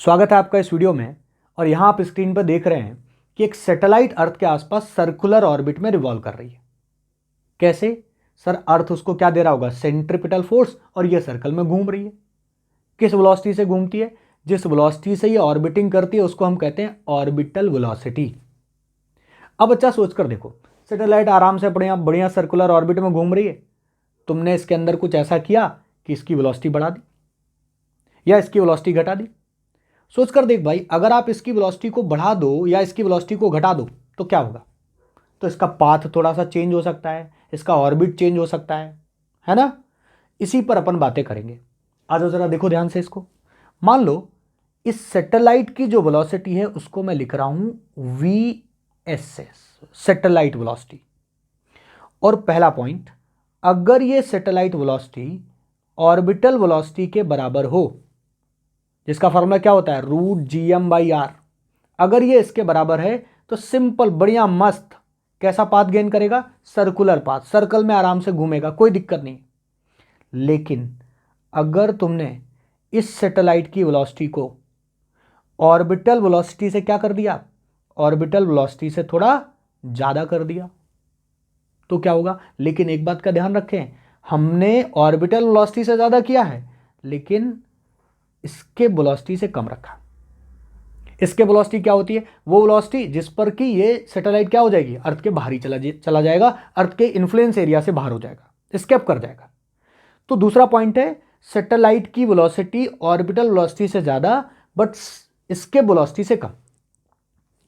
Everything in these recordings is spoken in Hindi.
स्वागत है आपका इस वीडियो में। और यहाँ आप स्क्रीन पर देख रहे हैं कि एक सैटेलाइट अर्थ के आसपास सर्कुलर ऑर्बिट में रिवॉल्व कर रही है। कैसे? सर, अर्थ उसको क्या दे रहा होगा? सेंट्रिपिटल फोर्स, और ये सर्कल में घूम रही है। किस वेलोसिटी से घूमती है? जिस वेलोसिटी से ये ऑर्बिटिंग करती है उसको हम कहते हैं ऑर्बिटल वेलोसिटी। अब बच्चा सोच कर देखो, सैटेलाइट आराम से बढ़िया बढ़िया सर्कुलर ऑर्बिट में घूम रही है। तुमने इसके अंदर कुछ ऐसा किया कि इसकी वेलोसिटी बढ़ा दी या इसकी वेलोसिटी घटा दी। सोच कर देख भाई, अगर आप इसकी वेलोसिटी को बढ़ा दो या इसकी वेलोसिटी को घटा दो तो क्या होगा? तो इसका पाथ थोड़ा सा चेंज हो सकता है, इसका ऑर्बिट चेंज हो सकता है ना? इसी पर अपन बातें करेंगे। आ जाओ जरा देखो ध्यान से इसको। मान लो इस सैटेलाइट की जो वेलोसिटी है उसको मैं लिख रहा हूं VSS, सैटेलाइट वेलोसिटी। और पहला पॉइंट, अगर ये सैटेलाइट वेलोसिटी ऑर्बिटल वेलोसिटी के बराबर हो, जिसका फॉर्मूला क्या होता है? √GM/r। अगर ये इसके बराबर है तो सिंपल बढ़िया मस्त कैसा पाथ गेन करेगा? सर्कुलर पाथ, सर्कल में आराम से घूमेगा, कोई दिक्कत नहीं। लेकिन अगर तुमने इस सैटेलाइट की वेलोसिटी को ऑर्बिटल वेलोसिटी से क्या कर दिया? ऑर्बिटल वेलोसिटी से थोड़ा ज़्यादा कर दिया तो क्या होगा? लेकिन एक बात का ध्यान रखें, हमने ऑर्बिटल वेलोसिटी से ज़्यादा किया है लेकिन इसके वेलोसिटी से कम रखा। इसके वेलोसिटी क्या होती है? वो वेलोसिटी जिस पर कि ये सैटेलाइट क्या हो जाएगी? अर्थ के बाहर ही चला जाएगा, अर्थ के इन्फ्लुएंस एरिया से बाहर हो जाएगा, एस्केप कर जाएगा। तो दूसरा पॉइंट है, सैटेलाइट की वेलोसिटी ऑर्बिटल वेलोसिटी से ज़्यादा बट इसके वेलोसिटी से कम।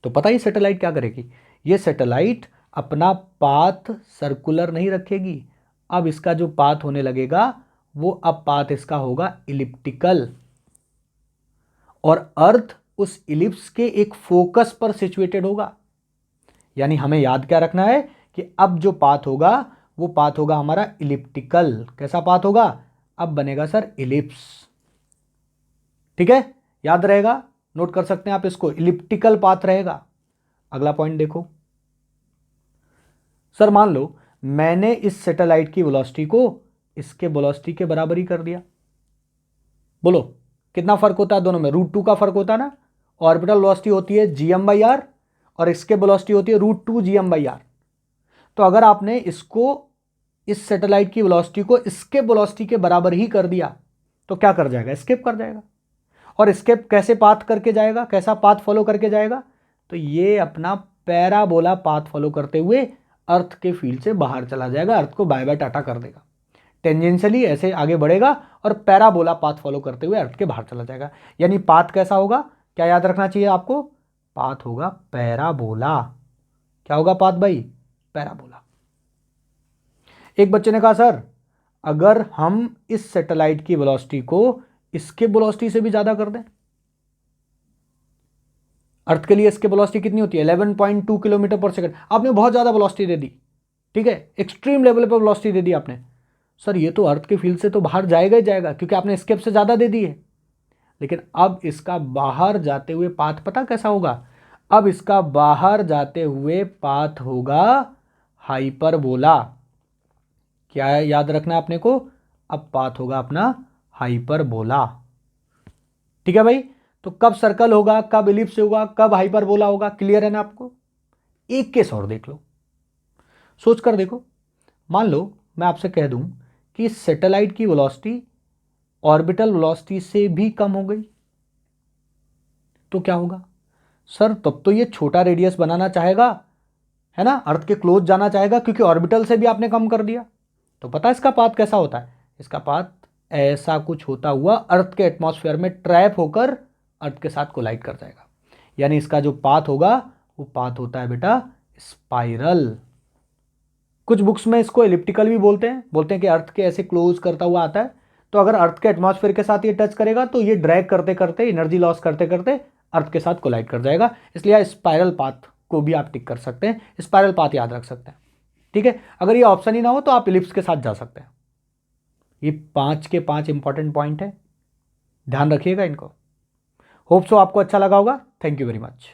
तो पता ही सैटेलाइट क्या करेगी? ये सैटेलाइट अपना पाथ सर्कुलर नहीं रखेगी। अब इसका जो पाथ होने लगेगा वो अब पाथ इसका होगा इलिप्टिकल, और अर्थ उस इलिप्स के एक फोकस पर सिचुएटेड होगा। यानी हमें याद क्या रखना है कि अब जो पाथ होगा वो पाथ होगा हमारा इलिप्टिकल। कैसा पाथ होगा? अब बनेगा सर इलिप्स। ठीक है, याद रहेगा, नोट कर सकते हैं आप इसको, इलिप्टिकल पाथ रहेगा। अगला पॉइंट देखो सर, मान लो मैंने इस सैटेलाइट की वेलोसिटी को इसके वेलोसिटी के बराबर ही कर दिया। बोलो कितना फर्क होता है दोनों में? √2 का फर्क होता है ना। ऑर्बिटल वेलोसिटी होती है GM/r और इसके वेलोसिटी होती है √2GM/r। तो अगर आपने इसको, इस सैटेलाइट की वेलोसिटी को इसके वेलोसिटी के बराबर ही कर दिया तो क्या कर जाएगा? एस्केप कर जाएगा। और एस्केप कैसे पाथ करके जाएगा? कैसा पाथ फॉलो करके जाएगा? तो ये अपना पैराबोला पाथ फॉलो करते हुए अर्थ के फील्ड से बाहर चला जाएगा, अर्थ को बाय बाय टाटा कर देगा। टेंजेंशियली ऐसे आगे बढ़ेगा और पैराबोला पाथ फॉलो करते हुए अर्थ के बाहर चला जाएगा। यानी पाथ कैसा होगा? क्या याद रखना चाहिए आपको? पाथ होगा पैराबोला। क्या होगा पाथ भाई? पैराबोला। एक बच्चे ने कहा सर, अगर हम इस सैटेलाइट की वेलोसिटी को इसके वेलोसिटी से भी ज्यादा कर दें, अर्थ के लिए इसके वेलोसिटी कितनी होती है? 11.2 किलोमीटर पर सेकंड। आपने बहुत ज्यादा वेलोसिटी दे दी, ठीक है, एक्सट्रीम लेवल पर वेलोसिटी दे दी आपने। सर ये तो अर्थ के फील्ड से तो बाहर जाएगा ही जाएगा क्योंकि आपने एस्केप से ज़्यादा दे दी है। लेकिन अब इसका बाहर जाते हुए पाथ पता कैसा होगा? अब इसका बाहर जाते हुए पाथ होगा हाइपरबोला। क्या याद रखना है अपने को? अब पाथ होगा अपना हाइपरबोला। ठीक है भाई, तो कब सर्कल होगा, कब इलिप्स होगा, कब हाइपरबोला होगा, क्लियर है ना आपको? एक केस और देख लो, सोच कर देखो। मान लो मैं आपसे कह दूं कि सैटेलाइट की वेलोसिटी ऑर्बिटल वेलोसिटी से भी कम हो गई तो क्या होगा? सर तब तो ये छोटा रेडियस बनाना चाहेगा, है ना, अर्थ के क्लोज जाना चाहेगा क्योंकि ऑर्बिटल से भी आपने कम कर दिया। तो पता है इसका पाथ कैसा होता है? इसका पाथ ऐसा कुछ होता हुआ अर्थ के एटमॉस्फेयर में ट्रैप होकर अर्थ के साथ कोलाइड कर जाएगा। यानी इसका जो पाथ होगा वो पाथ होता है बेटा स्पाइरल। कुछ बुक्स में इसको एलिप्टिकल भी बोलते हैं कि अर्थ के ऐसे क्लोज करता हुआ आता है। तो अगर अर्थ के एटमॉस्फेयर के साथ ये टच करेगा तो ये ड्रैग करते करते, एनर्जी लॉस करते करते अर्थ के साथ कोलाइड कर जाएगा। इसलिए स्पाइरल पाथ को भी आप टिक कर सकते हैं, स्पाइरल पाथ याद रख सकते हैं। ठीक है, अगर ये ऑप्शन ही ना हो तो आप इलिप्स के साथ जा सकते हैं। ये 5 के 5 इंपॉर्टेंट पॉइंट है, ध्यान रखिएगा इनको। होप सो आपको अच्छा लगा होगा। Thank you very much.